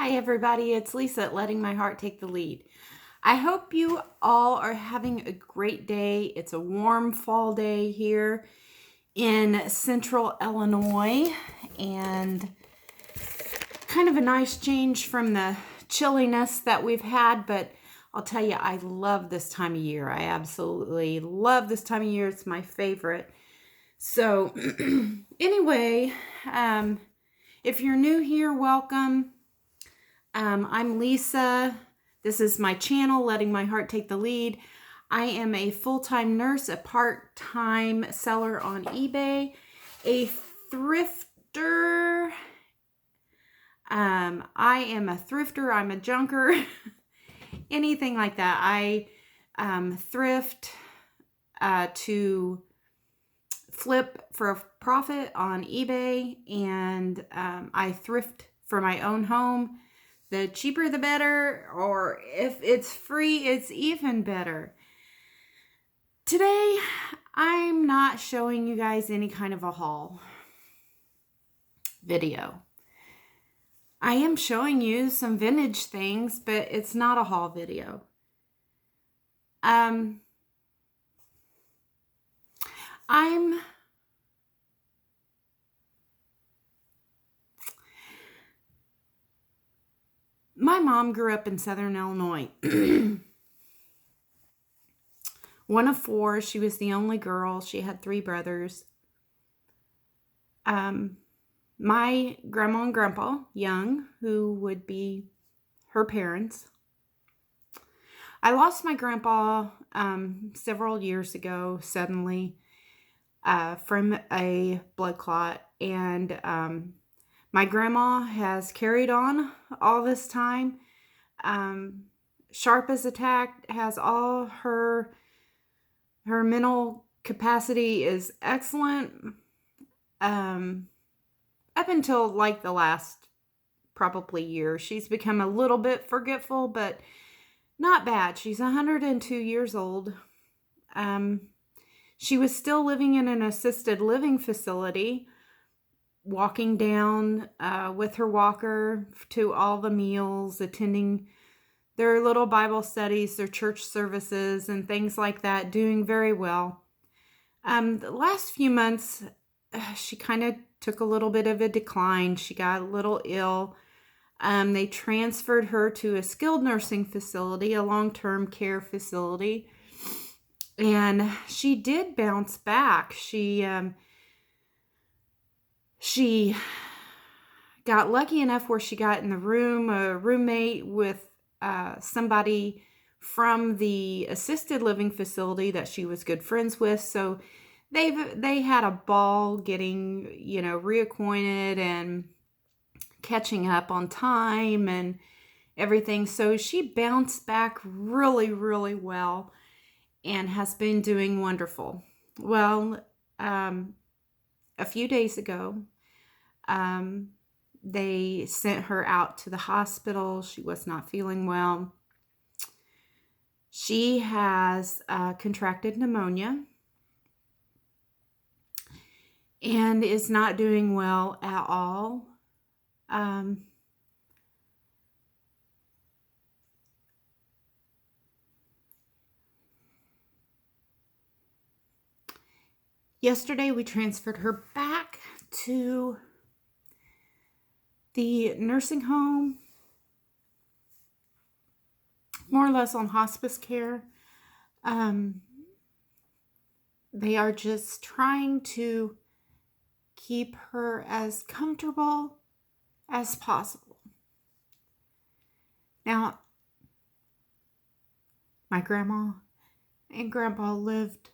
Hi, everybody. It's Lisa at Letting My Heart Take the Lead. I hope you all are having a great day. It's a warm fall day here in central Illinois and kind of a nice change from the chilliness that we've had, but I'll tell you, I love this time of year. I absolutely love this time of year. It's my favorite. So anyway, if you're new here, welcome. I'm Lisa. This is my channel, Letting My Heart Take the Lead. I am a full-time nurse, a part-time seller on eBay, a thrifter. I am a thrifter. I'm a junker. Anything like that. I thrift to flip for a profit on eBay, and I thrift for my own home. The cheaper the better, or if it's free, it's even better. Today, I'm not showing you guys any kind of a haul video. I am showing you some vintage things, but it's not a haul video. My mom grew up in Southern Illinois. One of four. She was the only girl. She had three brothers. My grandma and grandpa, young, who would be her parents. I lost my grandpa several years ago, suddenly, from a blood clot. And my grandma has carried on all this time. Sharp as a tack, has all her mental capacity is excellent. Up until like the last probably year, she's become a little bit forgetful, but not bad. She's 102 years old. She was still living in an assisted living facility, walking down with her walker to all the meals, attending their little Bible studies, their church services, and things like that, doing very well. The last few months, she kind of took a little bit of a decline. She got a little ill. They transferred her to a skilled nursing facility, a long-term care facility, and she did bounce back. She got lucky enough where she got in the room, a roommate with somebody from the assisted living facility that she was good friends with. So they had a ball getting, reacquainted and catching up on time and everything. So she bounced back really, really well and has been doing wonderful. Well, a few days ago, they sent her out to the hospital. She was not feeling well. She has contracted pneumonia and is not doing well at all. Yesterday, we transferred her back to the nursing home, more or less on hospice care. They are just trying to keep her as comfortable as possible. Now, my grandma and grandpa lived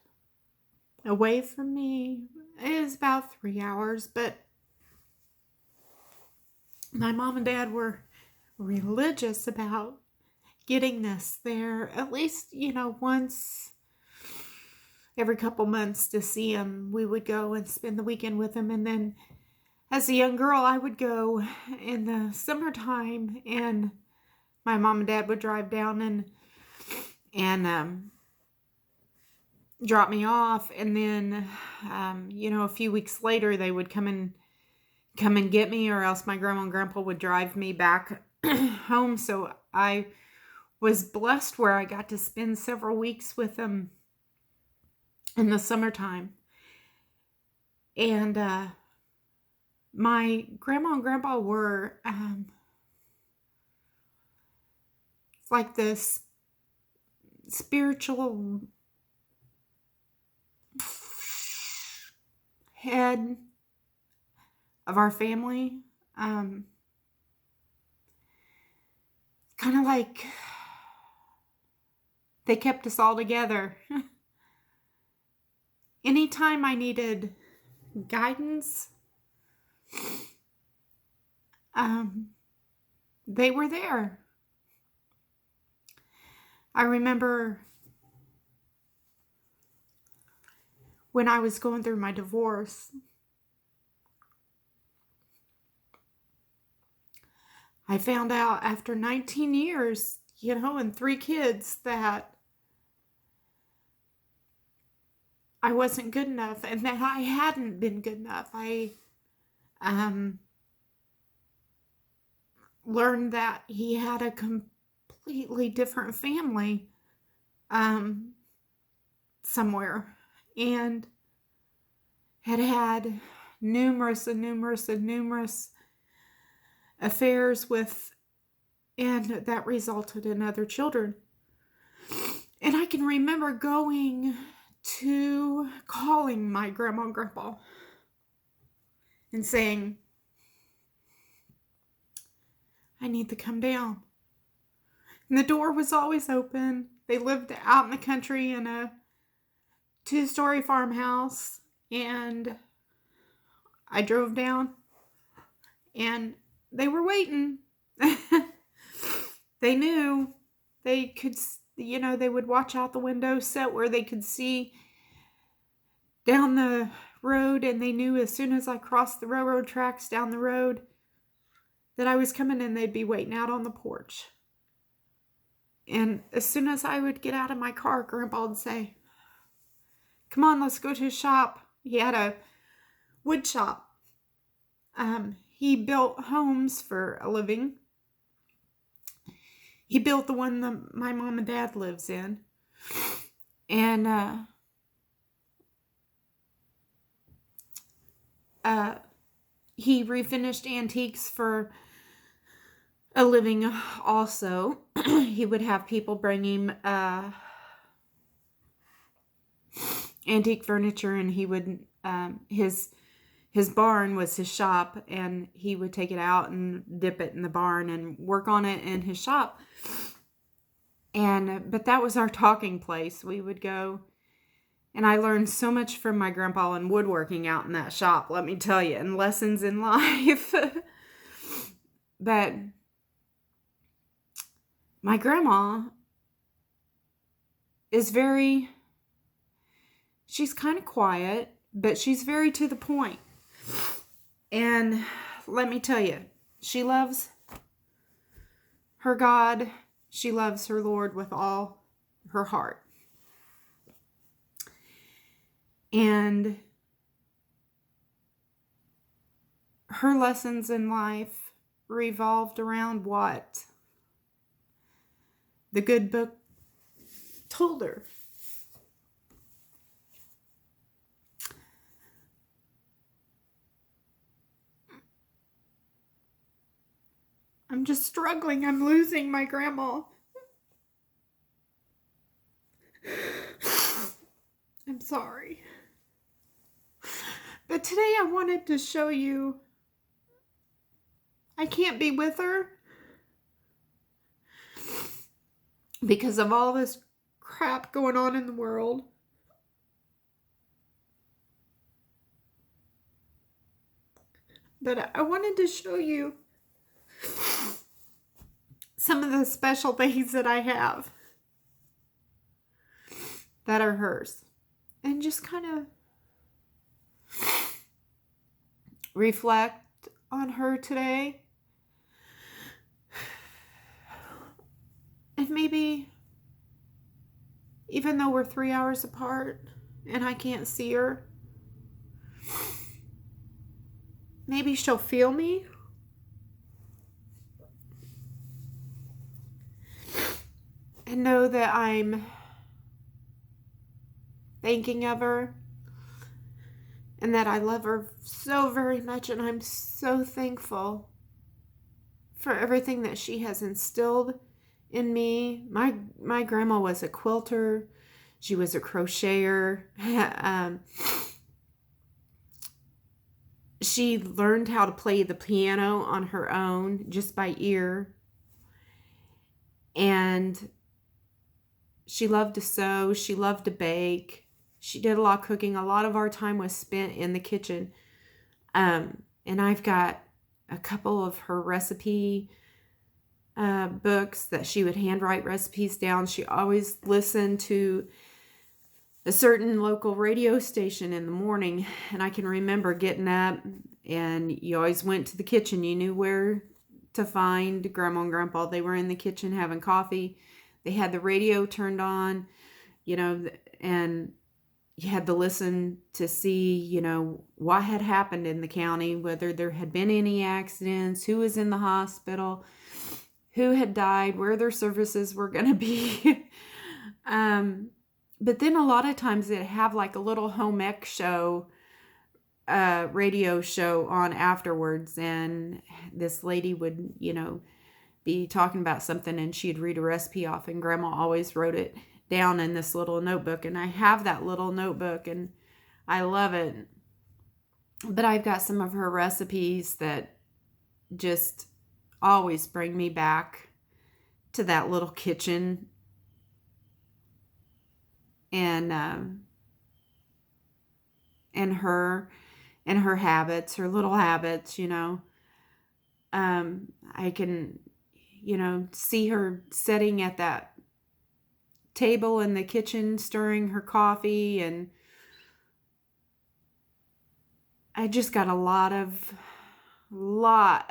away from me. It was about 3 hours, but my mom and dad were religious about getting this there at least, once every couple months to see him. We would go and spend the weekend with him. And then as a young girl, I would go in the summertime, and my mom and dad would drive down and drop me off. And then, a few weeks later, they would come and get me, or else my grandma and grandpa would drive me back home. So I was blessed where I got to spend several weeks with them in the summertime. And my grandma and grandpa were like this spiritual head of our family. Kind of like they kept us all together. Anytime I needed guidance, they were there. I remember when I was going through my divorce, I found out after 19 years, and 3 kids, that I wasn't good enough and that I hadn't been good enough. I learned that he had a completely different family somewhere, and had numerous affairs with, and that resulted in other children. And I can remember calling my grandma and grandpa and saying, I need to come down. And the door was always open. They lived out in the country in a 2-story farmhouse, and I drove down and they were waiting. They knew they could, they would watch out the window set where they could see down the road, and they knew as soon as I crossed the railroad tracks down the road that I was coming, and they'd be waiting out on the porch. And as soon as I would get out of my car, Grandpa would say, come on, let's go to his shop. He had a wood shop. He built homes for a living. He built the one that my mom and dad lives in. And he refinished antiques for a living also. He would have people bring him antique furniture, and he would his barn was his shop, and he would take it out and dip it in the barn and work on it in his shop. But that was our talking place. We would go, and I learned so much from my grandpa in woodworking out in that shop, let me tell you, and lessons in life. But my grandma is she's kind of quiet, but she's very to the point. And let me tell you, she loves her God. She loves her Lord with all her heart. And her lessons in life revolved around what the good book told her. I'm just struggling. I'm losing my grandma. I'm sorry. But today I wanted to show you I can't be with her because of all this crap going on in the world. But I wanted to show you some of the special things that I have that are hers, and just kind of reflect on her today. And maybe, even though we're 3 hours apart and I can't see her, maybe she'll feel me. and know that I'm thinking of her and that I love her so very much, and I'm so thankful for everything that she has instilled in me. My grandma was a quilter. She was a crocheter. She learned how to play the piano on her own just by ear. And she loved to sew. She loved to bake. She did a lot of cooking. A lot of our time was spent in the kitchen. And I've got a couple of her recipe books that she would handwrite recipes down. She always listened to a certain local radio station in the morning. And I can remember getting up, and you always went to the kitchen. You knew where to find Grandma and Grandpa. They were in the kitchen having coffee. They had the radio turned on, and you had to listen to see, what had happened in the county, whether there had been any accidents, who was in the hospital, who had died, where their services were going to be. But then a lot of times they'd have like a little home ec show, radio show on afterwards. And this lady would, be talking about something, and she'd read a recipe off, and Grandma always wrote it down in this little notebook. And I have that little notebook, and I love it. But I've got some of her recipes that just always bring me back to that little kitchen. And her habits, her little habits, I can, see her sitting at that table in the kitchen, stirring her coffee. And I just got a lot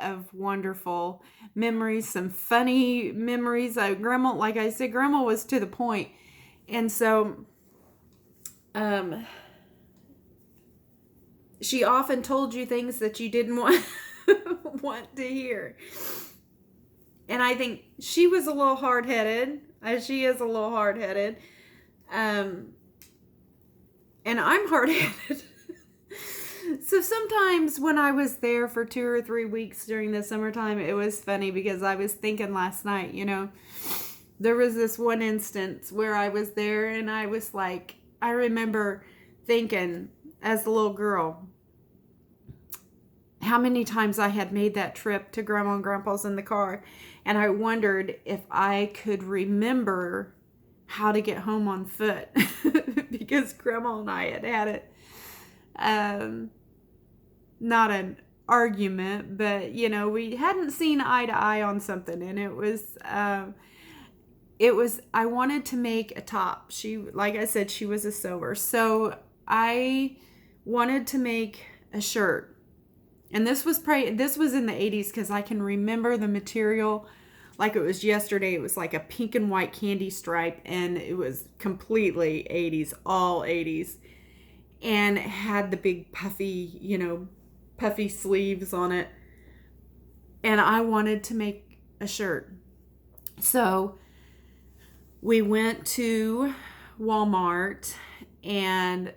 of wonderful memories, some funny memories. Grandma, like I said, Grandma was to the point. And so, she often told you things that you didn't want to hear. And I think she was a little hard-headed. She is a little hard-headed. And I'm hard-headed. So sometimes when I was there for 2 or 3 weeks during the summertime, it was funny because I was thinking last night, there was this one instance where I was there, and I was like, I remember thinking as a little girl, how many times I had made that trip to Grandma and Grandpa's in the car. And I wondered if I could remember how to get home on foot because Grandma and I had it. Not an argument, but, we hadn't seen eye to eye on something. And it was, I wanted to make a top. Like I said, she was a sewer. So I wanted to make a shirt. And this was in the 80s, because I can remember the material like it was yesterday. It was like a pink and white candy stripe, and it was completely 80s, all 80s. And it had the big puffy sleeves on it. And I wanted to make a shirt. So we went to Walmart and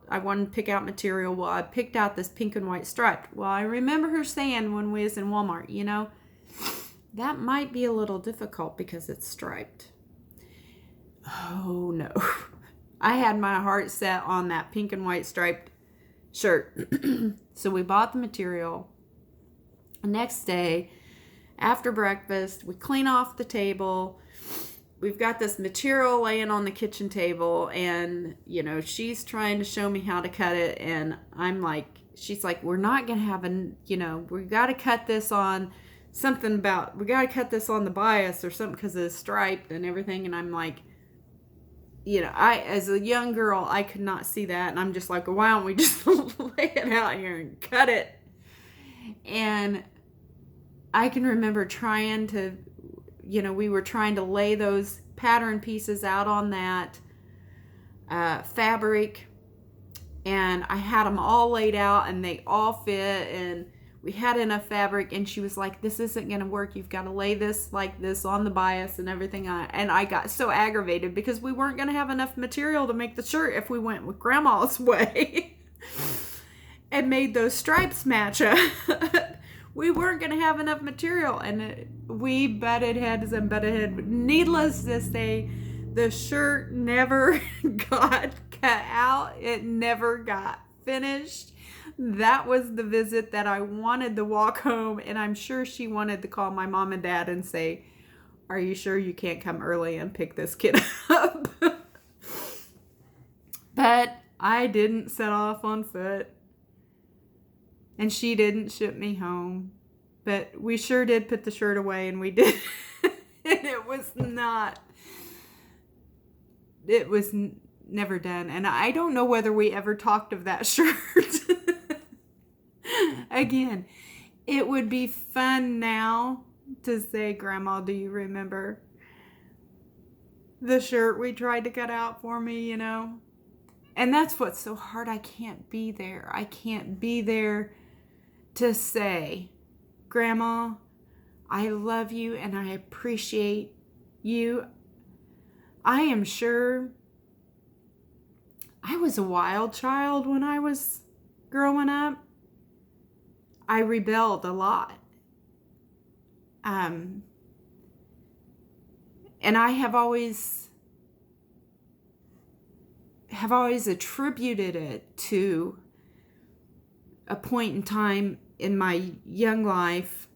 I wanted to pick out material. Well, I picked out this pink and white striped. Well, I remember her saying when we was in Walmart, that might be a little difficult because it's striped. Oh no. I had my heart set on that pink and white striped shirt. So we bought the material. The next day, after breakfast, we clean off the table. We've got this material laying on the kitchen table, and, she's trying to show me how to cut it. And I'm like, she's like, we're not going to have we got to cut this on we got to cut this on the bias or something because it's striped and everything. And I'm like, as a young girl, I could not see that. And I'm just like, why don't we just lay it out here and cut it? And I can remember trying to, we were trying to lay those pattern pieces out on that fabric, and I had them all laid out, and they all fit, and we had enough fabric, and she was like, this isn't going to work. You've got to lay this like this on the bias and everything. And I got so aggravated because we weren't going to have enough material to make the shirt if we went with Grandma's way and made those stripes match up. We weren't going to have enough material, and we butted heads and butted heads. Needless to say, the shirt never got cut out. It never got finished. That was the visit that I wanted to walk home, and I'm sure she wanted to call my mom and dad and say, are you sure you can't come early and pick this kid up? But I didn't set off on foot, and she didn't ship me home. But we sure did put the shirt away, and we did. And it was never done. And I don't know whether we ever talked of that shirt. Again, it would be fun now to say, Grandma, do you remember the shirt we tried to cut out for me, you know? And that's what's so hard. I can't be there. I can't be there to say, Grandma, I love you and I appreciate you. I am sure I was a wild child when I was growing up. I rebelled a lot. And I have always attributed it to a point in time in my young life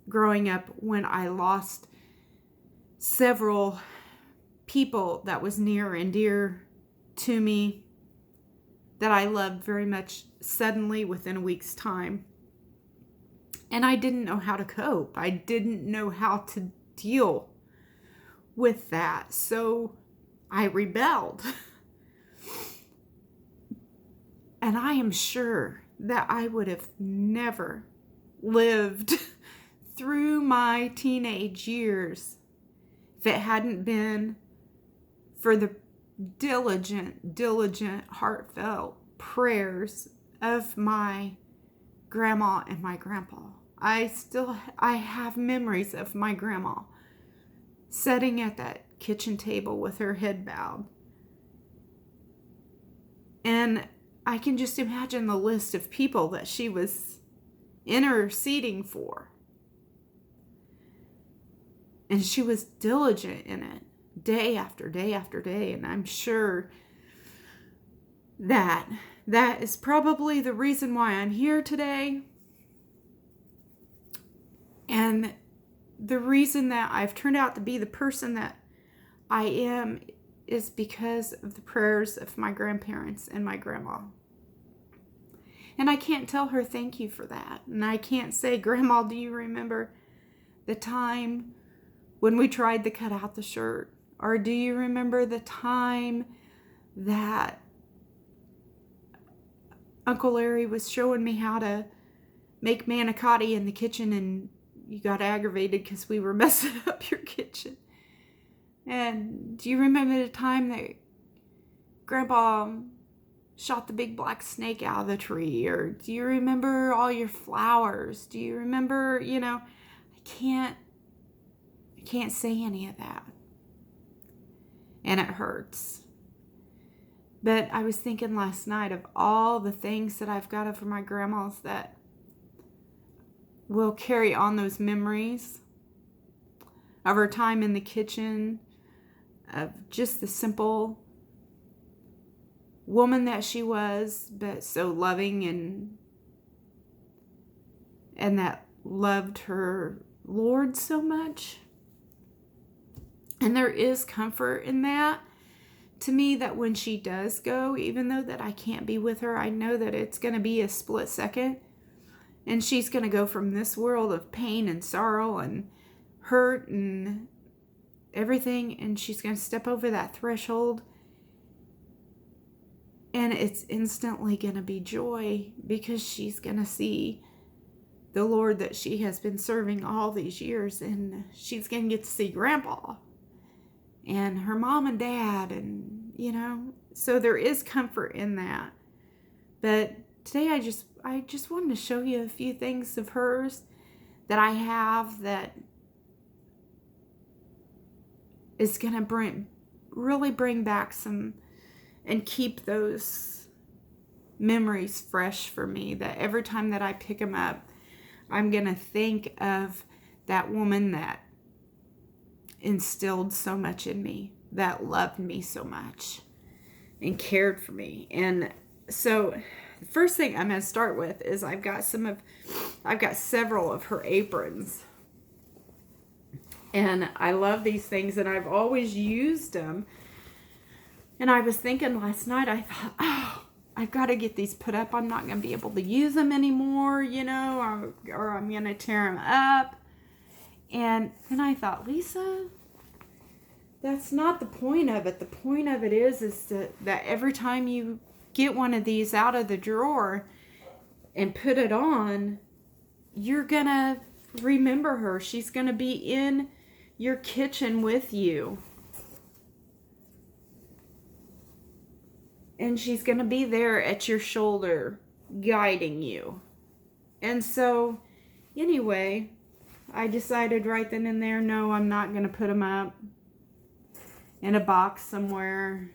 growing up when I lost several people that was near and dear to me that I loved very much suddenly within a week's time. And I didn't know how to cope. I didn't know how to deal with that. So I rebelled. And I am sure that I would have never lived through my teenage years if it hadn't been for the diligent, heartfelt prayers of my grandma and my grandpa. I have memories of my grandma sitting at that kitchen table with her head bowed. And I can just imagine the list of people that she was interceding for. And she was diligent in it, day after day after day. And I'm sure that is probably the reason why I'm here today. And the reason that I've turned out to be the person that I am is because of the prayers of my grandparents and my grandma. And I can't tell her thank you for that. And I can't say, Grandma, do you remember the time when we tried to cut out the shirt? Or do you remember the time that Uncle Larry was showing me how to make manicotti in the kitchen and you got aggravated because we were messing up your kitchen? And do you remember the time that Grandpa shot the big black snake out of the tree? Or do you remember all your flowers? Do you remember, I can't say any of that. And it hurts. But I was thinking last night of all the things that I've got for my grandmas that will carry on those memories of her time in the kitchen, of just the simple woman that she was, but so loving and that loved her Lord so much. And there is comfort in that to me, that when she does go, even though that I can't be with her, I know that it's going to be a split second. And she's going to go from this world of pain and sorrow and hurt and everything, and she's going to step over that threshold. And it's instantly going to be joy because she's going to see the Lord that she has been serving all these years. And she's going to get to see Grandpa and her mom and dad. And, so there is comfort in that. But today I just wanted to show you a few things of hers that I have that is going to really bring back some and keep those memories fresh for me, that every time that I pick them up, I'm going to think of that woman that instilled so much in me, that loved me so much and cared for me. And so the first thing I'm going to start with is I've got several of her aprons. And I love these things, and I've always used them. And I was thinking last night, I thought, oh, I've got to get these put up. I'm not going to be able to use them anymore, or I'm going to tear them up. And then I thought, Lisa, that's not the point of it. The point of it is that every time you get one of these out of the drawer and put it on, you're going to remember her. She's going to be in your kitchen with you. And she's going to be there at your shoulder, guiding you. And so, anyway, I decided right then and there, no, I'm not going to put them up in a box somewhere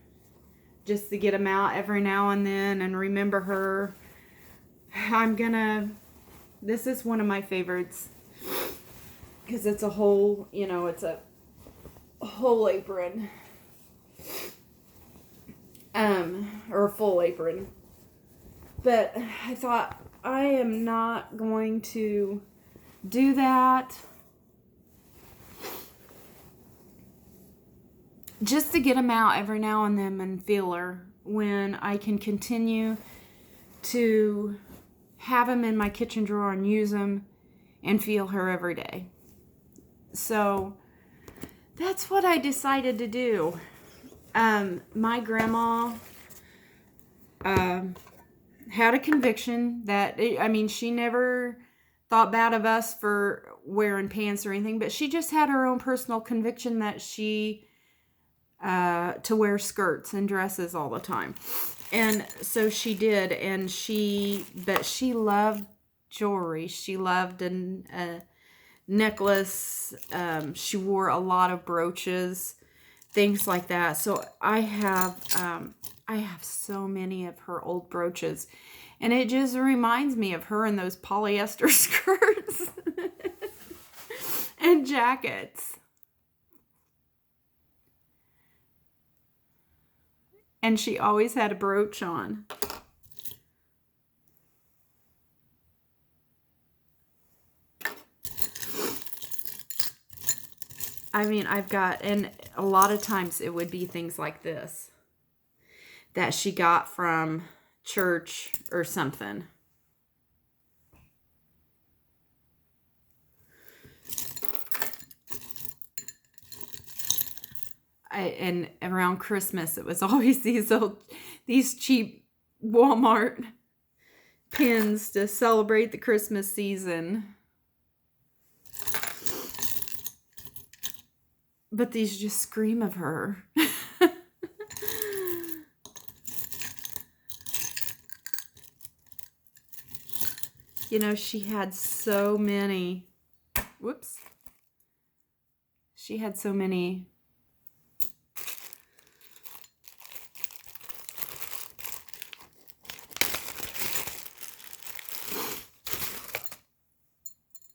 just to get them out every now and then and remember her. This is one of my favorites because it's a whole, it's a whole apron. Or a full apron. But I thought, I am not going to do that just to get them out every now and then and feel her, when I can continue to have them in my kitchen drawer and use them and feel her every day. So that's what I decided to do. My grandma had a conviction that, she never thought bad of us for wearing pants or anything, but she just had her own personal conviction that she, to wear skirts and dresses all the time. And so she did, but she loved jewelry. She loved a necklace. She wore a lot of brooches, things like that. So I have so many of her old brooches, and it just reminds me of her in those polyester skirts and jackets. And she always had a brooch on. And a lot of times it would be things like this that she got from church or something. And around Christmas, it was always these cheap Walmart pins to celebrate the Christmas season. But these just scream of her. She had so many. Whoops. She had so many.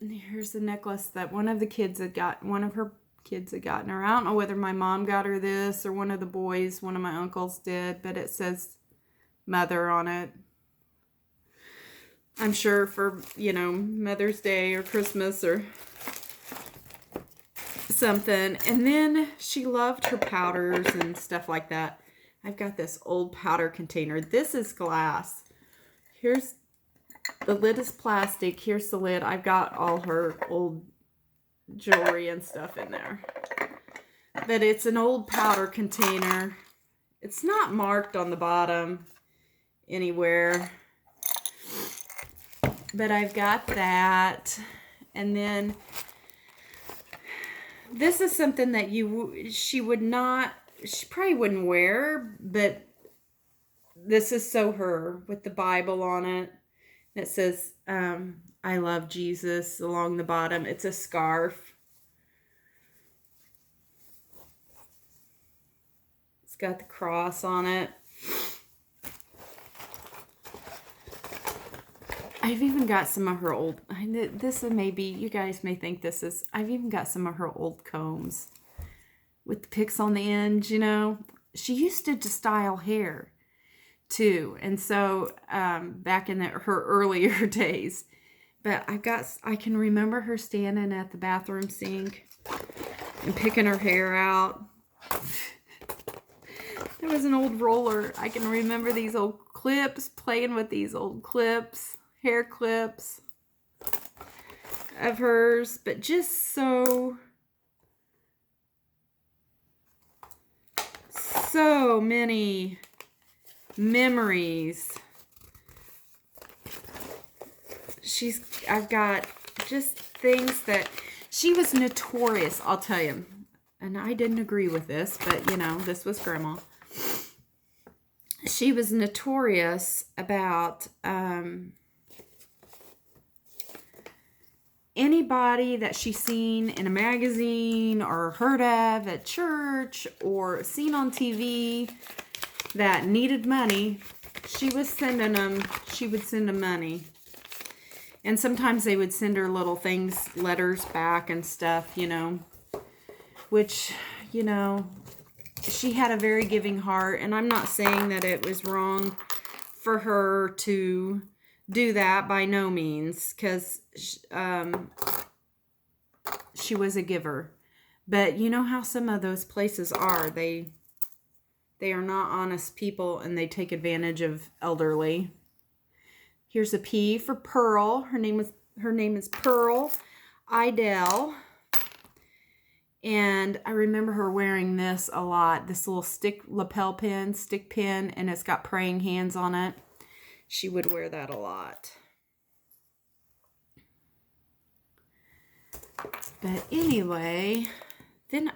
And here's the necklace that one of her kids had gotten her. I don't know whether my mom got her this or one of my uncles did, but it says mother on it. I'm sure for, Mother's Day or Christmas or something. And then she loved her powders and stuff like that. I've got this old powder container. This is glass. Here's the lid is plastic. Here's the lid. I've got all her old jewelry and stuff in there. But it's an old powder container. It's not marked on the bottom anywhere. But I've got that. And then this is something that she probably wouldn't wear, but this is so her with the Bible on it. It says, I love Jesus along the bottom. It's a scarf. It's got the cross on it. I've even got some of her old, this is maybe, you guys may think this is, I've even got some of her old combs with the picks on the end, you know. She used to style hair too. And so back in her earlier days, but I can remember her standing at the bathroom sink and picking her hair out. There was an old roller. I can remember these old clips, playing with these old clips. Hair clips of hers, but just so many memories. I've got just things that she was notorious, I'll tell you, and I didn't agree with this, but you know, this was Grandma. She was notorious about anybody that she seen in a magazine or heard of at church or seen on TV that needed money, she would send them money. And sometimes they would send her little things, letters back and stuff, you know, which, you know, she had a very giving heart. And I'm not saying that it was wrong for her to do that, by no means, because she was a giver. But you know how some of those places are. They are not honest people, and they take advantage of elderly. Here's a P for Pearl. Her name is Pearl Idell. And I remember her wearing this a lot. This little stick pin, and it's got praying hands on it. She would wear that a lot. But anyway, then,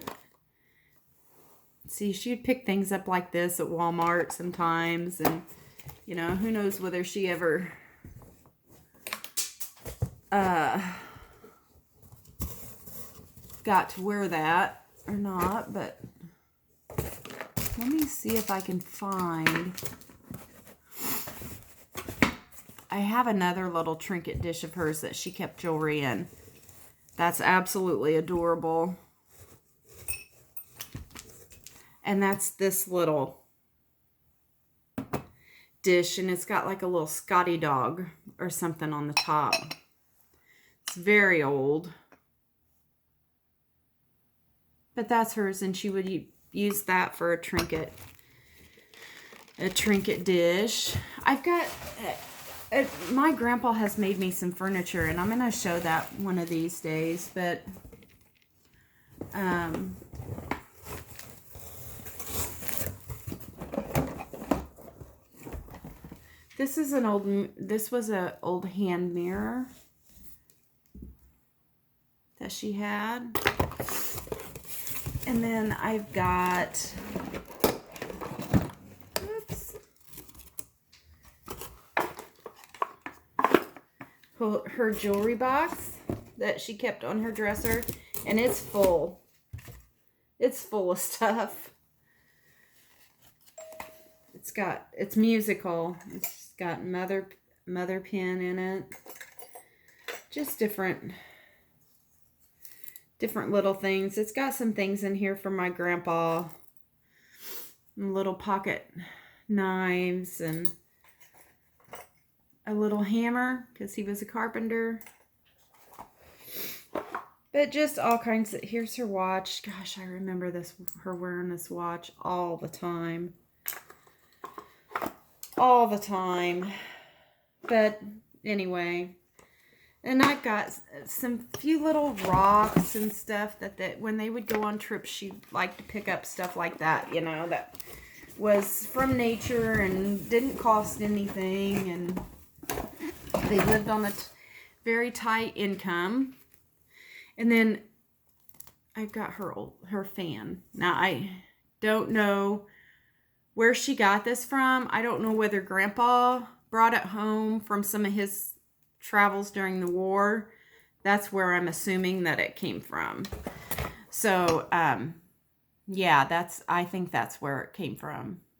see, she'd pick things up like this at Walmart sometimes. And, you know, who knows whether she ever got to wear that or not. But let me see if I can find... I have another little trinket dish of hers that she kept jewelry in. That's absolutely adorable. And that's this little dish, and it's got like a little Scotty dog or something on the top. It's very old. But that's hers, and she would use that for a trinket dish. I've got... my grandpa has made me some furniture, and I'm going to show that one of these days, but this was an old hand mirror that she had. And then I've got, her jewelry box that she kept on her dresser, and it's full. It's full of stuff. It's musical. It's got mother pin in it. Just different little things. It's got some things in here for my grandpa. Little pocket knives and a little hammer because he was a carpenter. But just all kinds of... Here's her watch. Gosh, I remember her wearing this watch all the time. All the time. But anyway... And I've got some few little rocks and stuff that when they would go on trips, she'd like to pick up stuff like that, you know, that was from nature and didn't cost anything. And they lived on a very tight income. And then I've got her fan. Now, I don't know where she got this from. I don't know whether Grandpa brought it home from some of his travels during the war. That's where I'm assuming that it came from. So, yeah, I think that's where it came from.